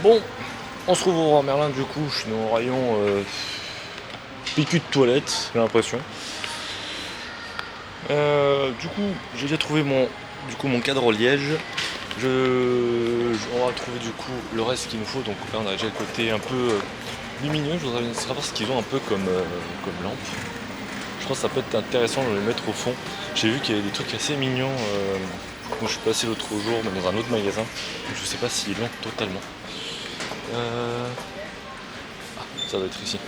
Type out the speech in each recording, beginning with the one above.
Bon, on se retrouve au Roi Merlin du coup, je suis dans le rayon PQ de toilette, j'ai l'impression. Du coup, j'ai déjà trouvé mon cadre au liège. On va trouver du coup le reste qu'il nous faut, donc là on a déjà le côté un peu lumineux. Je voudrais savoir ce qu'ils ont un peu comme lampe. Je pense que ça peut être intéressant de les mettre au fond. J'ai vu qu'il y avait des trucs assez mignons dont je suis passé l'autre jour, mais dans un autre magasin. Donc je sais pas s'ils l'ont totalement. Ah, ça doit être ici.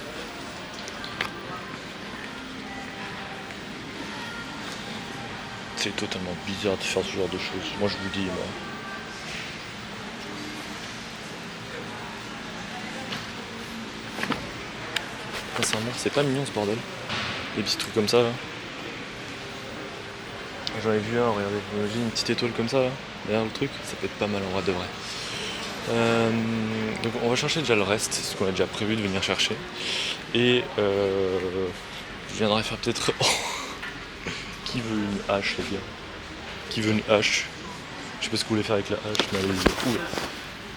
C'est totalement bizarre de faire ce genre de choses. Moi je vous dis, moi. Sincèrement, c'est pas mignon ce bordel. Des petits trucs comme ça là. J'en ai vu un, regardez, imagine une petite étoile comme ça là, derrière le truc, ça peut être pas mal en vrai de vrai. Donc on va chercher déjà le reste, c'est ce qu'on a déjà prévu de venir chercher. Et je viendrai faire peut-être. Qui veut une hache les gars? Qui veut une hache? Je sais pas ce que vous voulez faire avec la hache, mais allez-y. Oula.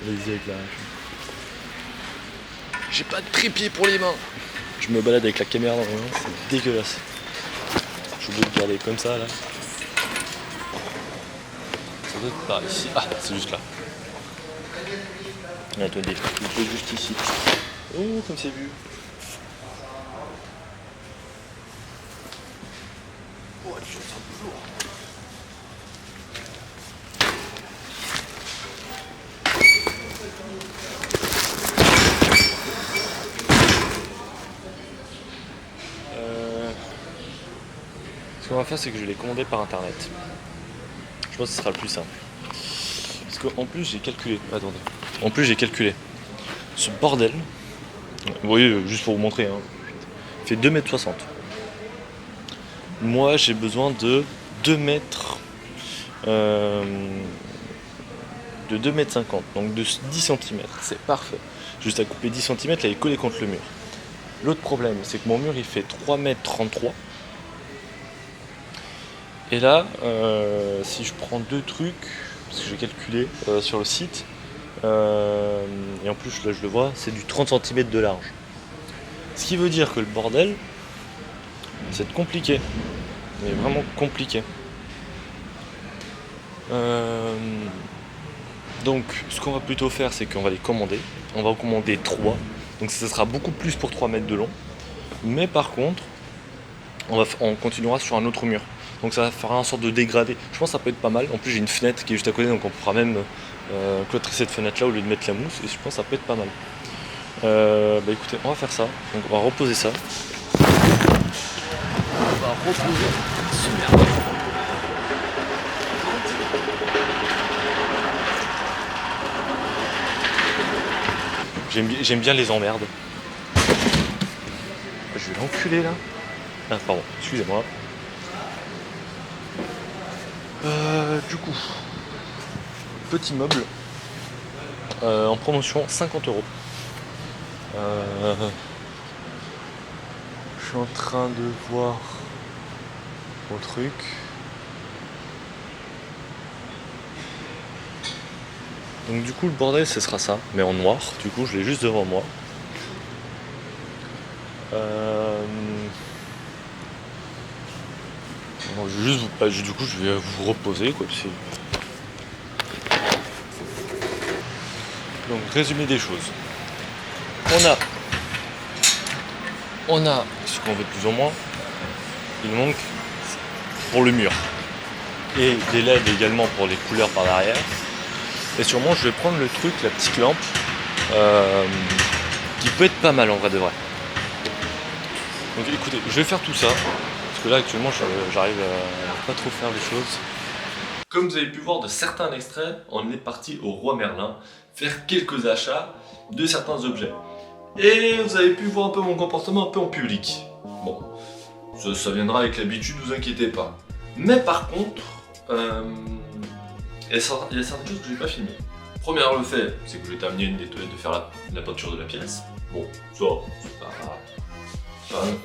Allez-y avec la hache. J'ai pas de trépied pour les mains. Je me balade avec la caméra dans les mains, c'est dégueulasse. Je suis obligé de garder comme ça là. Ça doit être par ici. Ah, c'est juste là. Attendez, il est juste ici. Oh, comme c'est vu. Oh, tu sens toujours. Ce qu'on va faire, c'est que je vais les commander par internet. Je pense que ce sera le plus simple. Parce qu'en plus, j'ai calculé. Attendez. En plus, j'ai calculé. Ce bordel, vous voyez, juste pour vous montrer, hein, fait 2,60 m. Moi, j'ai besoin de 2 mètres. De 2,50 m, donc de 10 cm. C'est parfait. Juste à couper 10 cm, là, il est collé contre le mur. L'autre problème, c'est que mon mur, il fait 3,33 m. Et là, si je prends deux trucs, parce que j'ai calculé sur le site, et en plus là je le vois, c'est du 30 cm de large. Ce qui veut dire que le bordel, c'est compliqué, mais vraiment compliqué. Donc ce qu'on va plutôt faire, c'est qu'on va les commander. On va en commander 3, donc ça sera beaucoup plus pour 3 mètres de long. Mais par contre, on continuera sur un autre mur. Donc ça fera une sorte de dégradé. Je pense que ça peut être pas mal. En plus j'ai une fenêtre qui est juste à côté, donc on pourra même clôtrer cette fenêtre là au lieu de mettre la mousse. Et je pense que ça peut être pas mal. Bah écoutez, on va faire ça. Donc on va reposer ça. On va reposer ce merde. J'aime bien les emmerdes. Je vais l'enculer là. Ah pardon, excusez-moi. Du coup, petit meuble en promotion 50 €. Je suis en train de voir mon truc. Donc du coup le bordel ce sera ça, mais en noir. Du coup je l'ai juste devant moi. Du coup je vais vous reposer quoi. Donc résumé des choses. On a ce qu'on veut plus ou moins. Il manque pour le mur. Et des LED également pour les couleurs par derrière. Et sûrement je vais prendre le truc, la petite lampe, qui peut être pas mal en vrai de vrai. Donc écoutez, je vais faire tout ça. Parce que là actuellement j'arrive à pas trop faire les choses. Comme vous avez pu voir de certains extraits, on est parti au Roi Merlin faire quelques achats de certains objets. Et vous avez pu voir un peu mon comportement un peu en public. Bon, ça viendra avec l'habitude, vous inquiétez pas. Mais par contre, il y a certaines choses que je n'ai pas filmées. Premièrement, le fait, c'est que je vais t'amener une nettoyette de faire la peinture de la pièce. Bon, ça,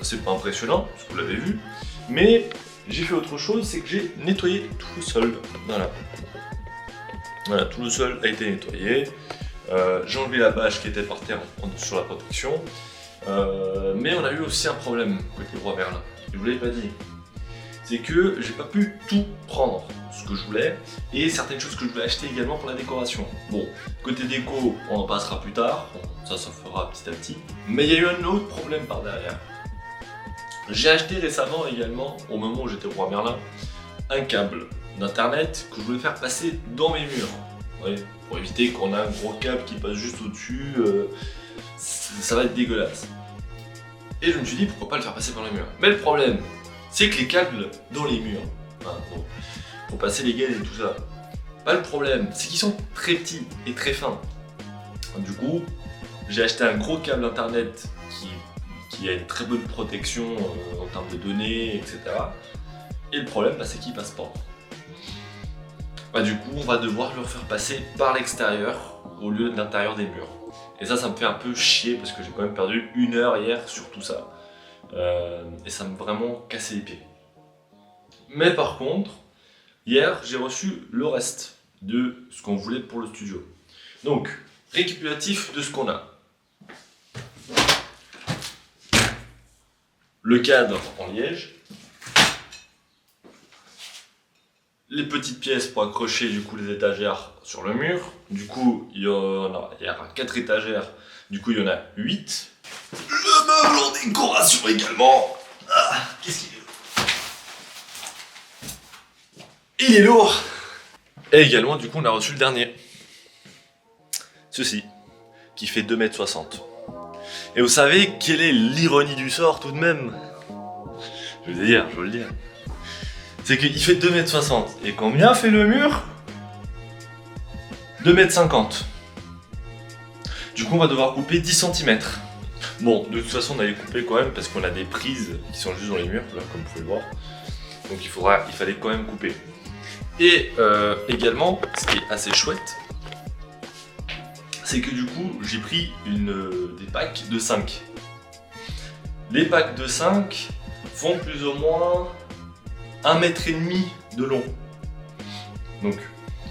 c'est pas impressionnant, parce que vous l'avez vu. Mais j'ai fait autre chose, c'est que j'ai nettoyé tout le sol. Voilà. Voilà, tout le sol a été nettoyé. J'ai enlevé la bâche qui était par terre sur la protection. Mais on a eu aussi un problème côté Roi Merlin. Je vous l'avais pas dit. C'est que j'ai pas pu tout prendre ce que je voulais et certaines choses que je voulais acheter également pour la décoration. Bon, côté déco, on en passera plus tard, ça fera petit à petit. Mais il y a eu un autre problème par derrière. J'ai acheté récemment également, au moment où j'étais au Roi Merlin, un câble d'internet que je voulais faire passer dans mes murs. Ouais, pour éviter qu'on ait un gros câble qui passe juste au-dessus, ça va être dégueulasse. Et je me suis dit pourquoi pas le faire passer par les murs. Mais le problème, c'est que les câbles dans les murs, pour passer les gaines et tout ça, le problème, c'est qu'ils sont très petits et très fins. Du coup, j'ai acheté un gros câble internet qui a une très bonne protection en termes de données, etc. Et le problème, c'est qu'il passe pas. Du coup, on va devoir le faire passer par l'extérieur au lieu de l'intérieur des murs. Et ça me fait un peu chier parce que j'ai quand même perdu 1 heure hier sur tout ça. Et ça m'a vraiment cassé les pieds. Mais par contre, hier, j'ai reçu le reste de ce qu'on voulait pour le studio. Donc, récapitulatif de ce qu'on a. Le cadre en liège. Les petites pièces pour accrocher du coup les étagères sur le mur. Du coup, il y aura 4 étagères. Du coup, il y en a 8. Le meuble en décoration également. Qu'est-ce qu'il est lourd. Il est lourd. Et également, du coup, on a reçu le dernier. Ceci, qui fait 2,60 m. Et vous savez quelle est l'ironie du sort tout de même? Je vais vous le dire. C'est qu'il fait 2,60 m. Et combien fait le mur? 2,50 m. Du coup, on va devoir couper 10 cm. Bon, de toute façon, on allait couper quand même parce qu'on a des prises qui sont juste dans les murs, là, comme vous pouvez le voir. Donc il fallait quand même couper. Et également, ce qui est assez chouette, c'est que du coup, j'ai pris des packs de 5. Les packs de 5 font plus ou moins 1,5 m de long. Donc,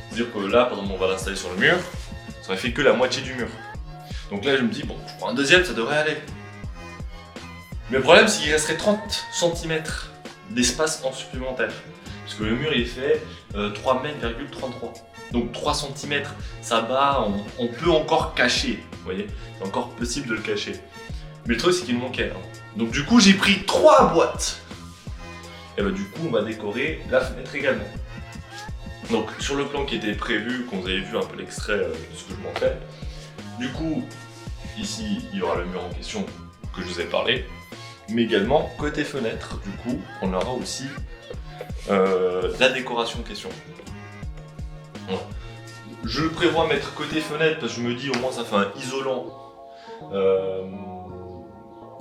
c'est-à-dire que là, par exemple, on va l'installer sur le mur, ça aurait fait que la moitié du mur. Donc là, je me dis, bon, je prends un deuxième, ça devrait aller. Mais le problème, c'est qu'il resterait 30 cm d'espace en supplémentaire. Parce que le mur, il fait 3,33 m. Donc 3 cm, ça va, on peut encore cacher, vous voyez. C'est encore possible de le cacher. Mais le truc, c'est qu'il me manquait. Donc du coup, j'ai pris 3 boîtes. Et du coup, on va décorer la fenêtre également. Donc sur le plan qui était prévu, qu'on avait vu un peu l'extrait de ce que je montrais, du coup, ici, il y aura le mur en question que je vous ai parlé. Mais également, côté fenêtre, du coup, on aura aussi la décoration en question. Voilà. Je prévois mettre côté fenêtre parce que je me dis au moins ça fait un isolant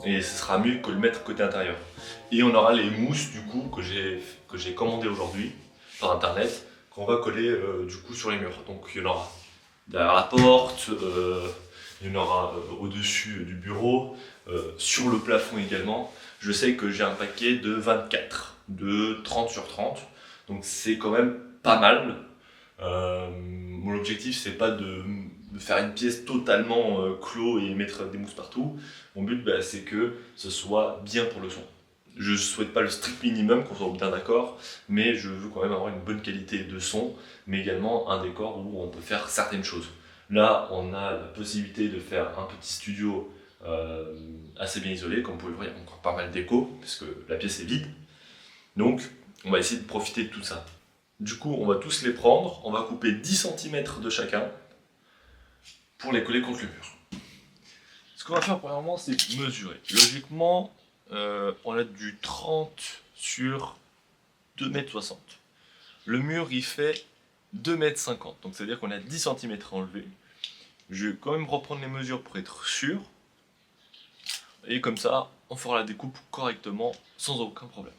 et ce sera mieux que le mettre côté intérieur. Et on aura les mousses du coup que j'ai commandé aujourd'hui par internet qu'on va coller du coup sur les murs. Donc il y en aura derrière la porte, il y en aura au-dessus du bureau, sur le plafond également. Je sais que j'ai un paquet de 24, de 30 sur 30, donc c'est quand même pas mal. Mon objectif c'est pas de faire une pièce totalement clos et mettre des mousses partout. Mon but c'est que ce soit bien pour le son. Je souhaite pas le strict minimum, qu'on soit bien d'accord, mais je veux quand même avoir une bonne qualité de son, mais également un décor où on peut faire certaines choses. Là, on a la possibilité de faire un petit studio assez bien isolé, comme vous pouvez le voir, il y a encore pas mal d'écho, parce que la pièce est vide. Donc, on va essayer de profiter de tout ça. Du coup, on va tous les prendre, on va couper 10 cm de chacun pour les coller contre le mur. Ce qu'on va faire premièrement, c'est mesurer. Logiquement, on a du 30 sur 2,60 m. Le mur, il fait 2,50 m, donc c'est à dire qu'on a 10 cm à enlever. Je vais quand même reprendre les mesures pour être sûr. Et comme ça, on fera la découpe correctement, sans aucun problème.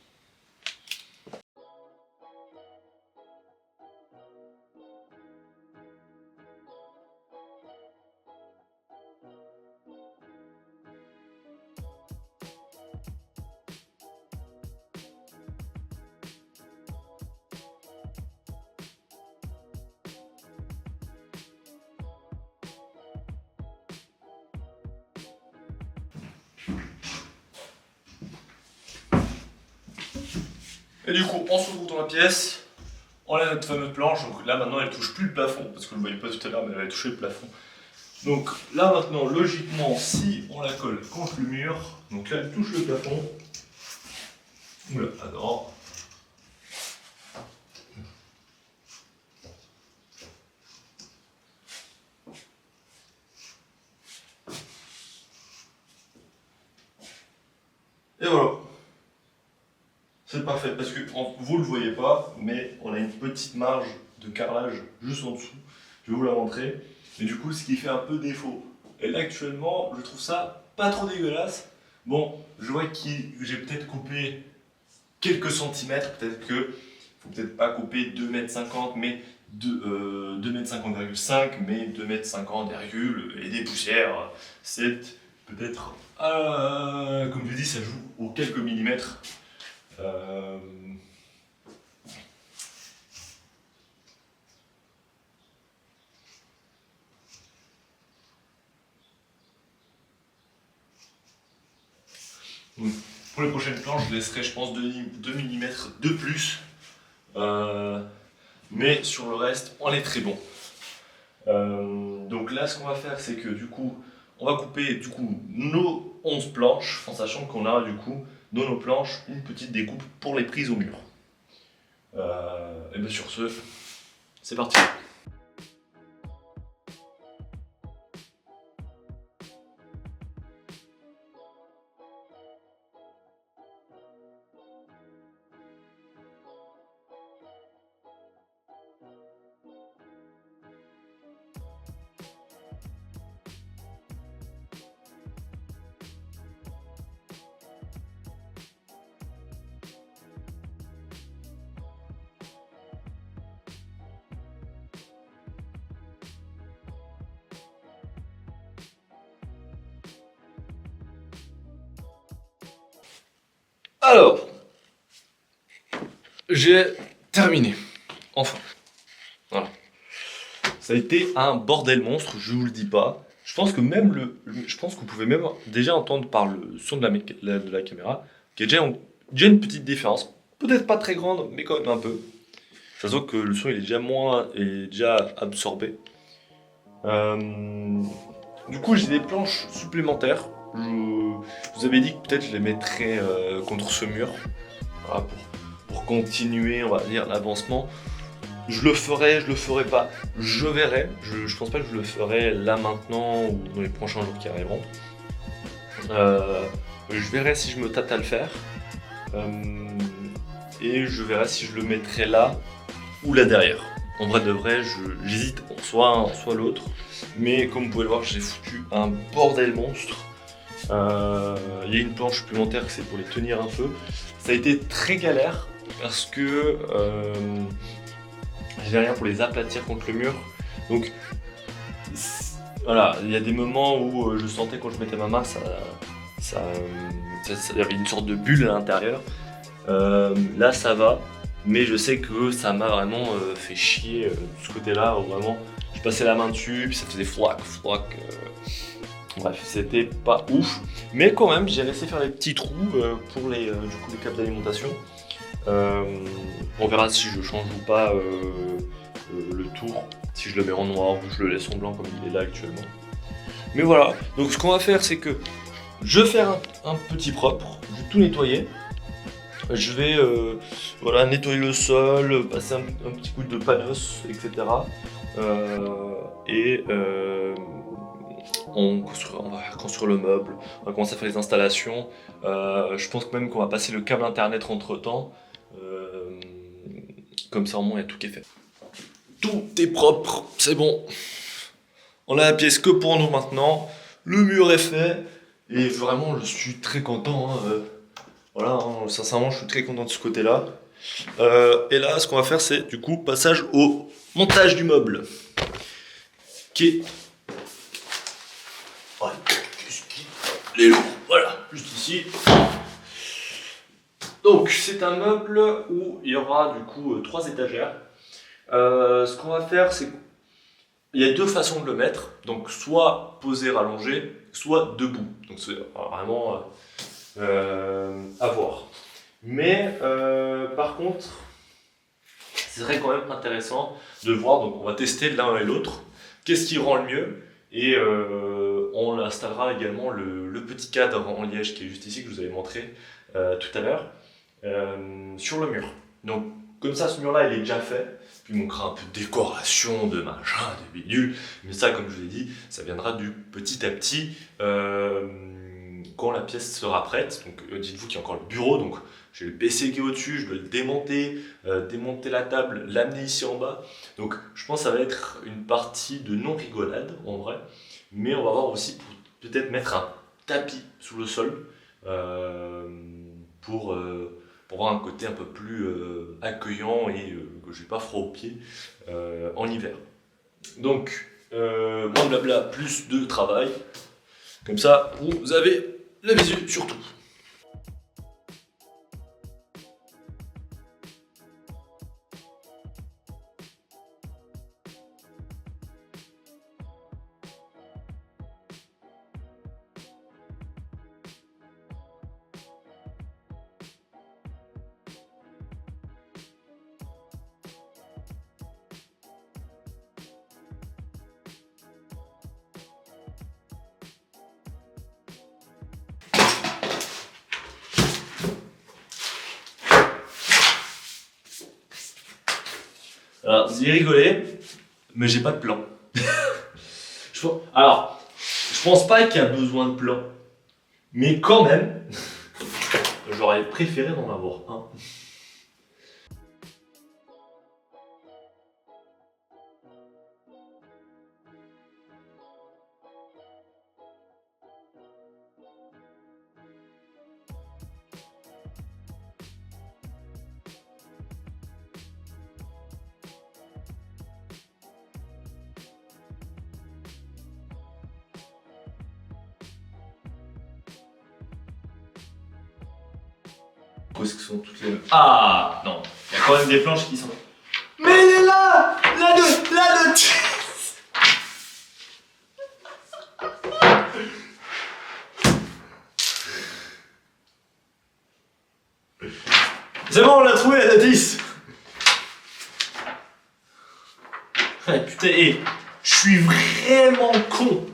Et du coup, on se retrouve dans la pièce, on a notre fameuse planche, donc là maintenant elle touche plus le plafond, parce que vous ne le voyez pas tout à l'heure, mais elle a touché le plafond. Donc là maintenant, logiquement, si on la colle contre le mur, donc là elle touche le plafond. Oula, attends. Et voilà. C'est parfait, parce que vous ne le voyez pas, mais on a une petite marge de carrelage juste en dessous. Je vais vous la montrer. Mais du coup, ce qui fait un peu défaut. Et là, actuellement, je trouve ça pas trop dégueulasse. Bon, je vois que j'ai peut-être coupé quelques centimètres. Peut-être que faut peut-être pas couper 2,50 m, mais 2,50 m, mais 2,50 m, et des poussières. C'est peut-être, comme je dis, ça joue aux quelques millimètres. Pour les prochaines planches, je laisserai, je pense, 2 mm de plus. Mais sur le reste, on est très bon. Donc là, ce qu'on va faire, c'est que du coup, on va couper du coup nos 11 planches, en sachant qu'on a du coup dans nos planches une petite découpe pour les prises au mur. Et bien sur ce, c'est parti. Alors, j'ai terminé. Enfin. Voilà. Ça a été un bordel monstre, je vous le dis pas. Je pense que je pense que vous pouvez même déjà entendre par le son de la caméra qu'il y a déjà une petite différence. Peut-être pas très grande, mais quand même un peu. Ça se voit que le son il est déjà absorbé. Du coup, j'ai des planches supplémentaires. Je vous avais dit que peut-être je les mettrais contre ce mur. Voilà, pour continuer, on va dire, l'avancement. Je le ferai pas. Je verrai. Je pense pas que je le ferai là maintenant ou dans les prochains jours qui arriveront. Je verrai si je me tâte à le faire. Et je verrai si je le mettrai là ou là derrière. En vrai de vrai, j'hésite soit un, soit l'autre. Mais comme vous pouvez le voir, j'ai foutu un bordel monstre. Il y a une planche supplémentaire, c'est pour les tenir un peu. Ça a été très galère parce que j'ai rien pour les aplatir contre le mur. Donc voilà, il y a des moments où je sentais quand je mettais ma main, il y avait une sorte de bulle à l'intérieur. Là ça va, mais je sais que ça m'a vraiment fait chier de ce côté-là, où vraiment je passais la main dessus, puis ça faisait flac. Bref, c'était pas ouf, mais quand même j'ai laissé faire les petits trous pour les câbles d'alimentation. On verra si je change ou pas le tour, si je le mets en noir ou je le laisse en blanc comme il est là actuellement. Mais voilà, donc ce qu'on va faire, c'est que je vais faire un petit propre, je vais tout nettoyer. Je vais voilà, nettoyer le sol, passer un petit coup de panos, etc. On va construire le meuble, on va commencer à faire les installations. Je pense même qu'on va passer le câble internet entre temps. Comme ça, au moins, il y a tout qui est fait. Tout est propre, c'est bon. On a la pièce que pour nous maintenant. Le mur est fait. Et vraiment, je suis très content. Voilà, hein, sincèrement, je suis très content de ce côté-là. Et là, ce qu'on va faire, c'est du coup passage au montage du meuble. Qui est. Voilà, les lourds, voilà, juste ici. Donc, c'est un meuble où il y aura du coup 3 étagères. Ce qu'on va faire, c'est qu'il y a 2 façons de le mettre. Donc, soit posé, rallongé, soit debout. Donc, c'est vraiment à voir. Mais par contre, ce serait quand même intéressant de voir, donc on va tester l'un et l'autre, qu'est-ce qui rend le mieux, et on installera également le petit cadre en liège qui est juste ici, que je vous avais montré tout à l'heure, sur le mur. Donc comme ça, ce mur-là, il est déjà fait, puis il manquera un peu de décoration, de machin, de bidule, mais ça, comme je vous l'ai dit, ça viendra du petit à petit, quand la pièce sera prête. Donc dites-vous qu'il y a encore le bureau, donc j'ai le PC qui est au-dessus, je dois le démonter, démonter la table, l'amener ici en bas. Donc je pense que ça va être une partie de non-rigolade en vrai, mais on va voir aussi pour peut-être mettre un tapis sous le sol pour avoir un côté un peu plus accueillant et que je n'ai pas froid aux pieds en hiver. Donc moins de blabla, plus de travail. Comme ça, vous avez le visu sur tout. Alors, vous y rigolez, mais j'ai pas de plan. Alors, je pense pas qu'il y a besoin de plan, mais quand même, j'aurais préféré en avoir un. Où est-ce que sont toutes les... Ah non, il y a quand même des planches qui sont... Mais elle est là, la notice. C'est bon, on l'a trouvé la notice. Ah, putain, je suis vraiment con.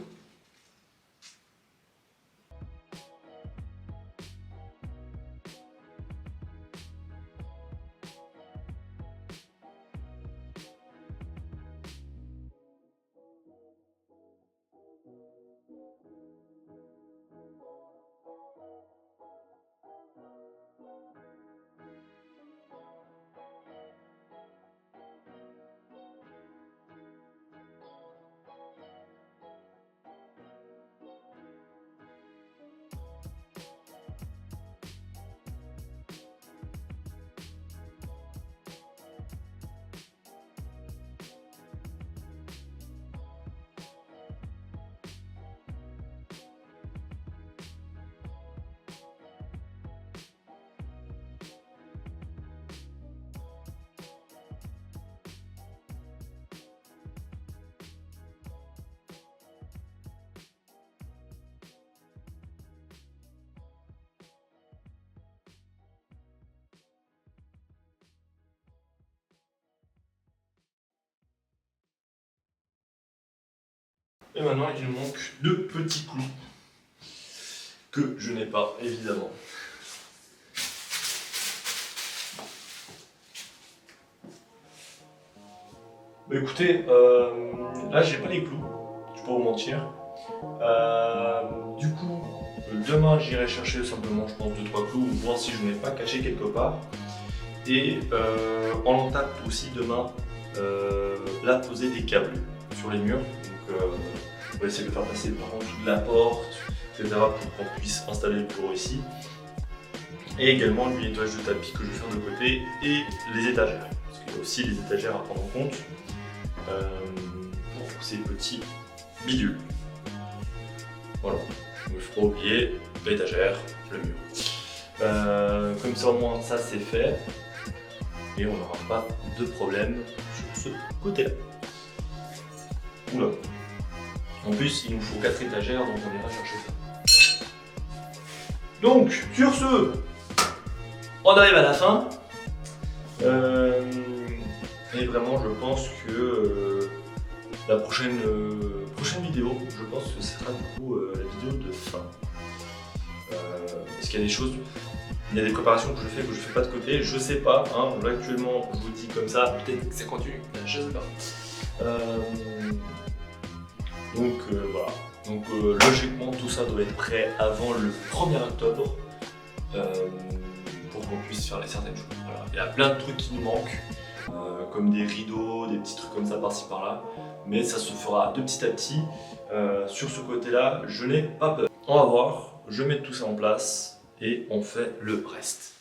Et maintenant, il nous manque deux petits clous que je n'ai pas, évidemment. Bah écoutez, là j'ai pas les clous, je vais pas vous mentir. Du coup, demain j'irai chercher simplement, je pense, 2-3 clous, voir si je n'ai pas caché quelque part. Et on en tape aussi demain, là poser des câbles sur les murs. Donc on va essayer de faire passer par en dessous de la porte, etc. pour qu'on puisse installer le bureau ici. Et également le nettoyage de tapis que je vais faire de côté et les étagères. Parce qu'il y a aussi les étagères à prendre en compte pour ces petits bidules. Voilà, je me ferai oublier l'étagère, le mur. Comme ça au moins ça c'est fait. Et on n'aura pas de problème sur ce côté-là. Oula. En plus, il nous faut 4 étagères, donc on ira chercher ça. Donc, sur ce, On arrive à la fin. Et vraiment, je pense que la prochaine vidéo, je pense que ce sera du coup la vidéo de fin. Parce qu'il y a des choses, il y a des préparations que je fais pas de côté, je sais pas, hein, là actuellement je vous dis comme ça, peut-être que ça continue, je sais pas. Voilà, donc logiquement tout ça doit être prêt avant le 1er octobre pour qu'on puisse faire certaines choses. Voilà. Il y a plein de trucs qui nous manquent, comme des rideaux, des petits trucs comme ça par-ci par-là, mais ça se fera de petit à petit. Sur ce côté-là, je n'ai pas peur. On va voir, je mets tout ça en place et on fait le reste.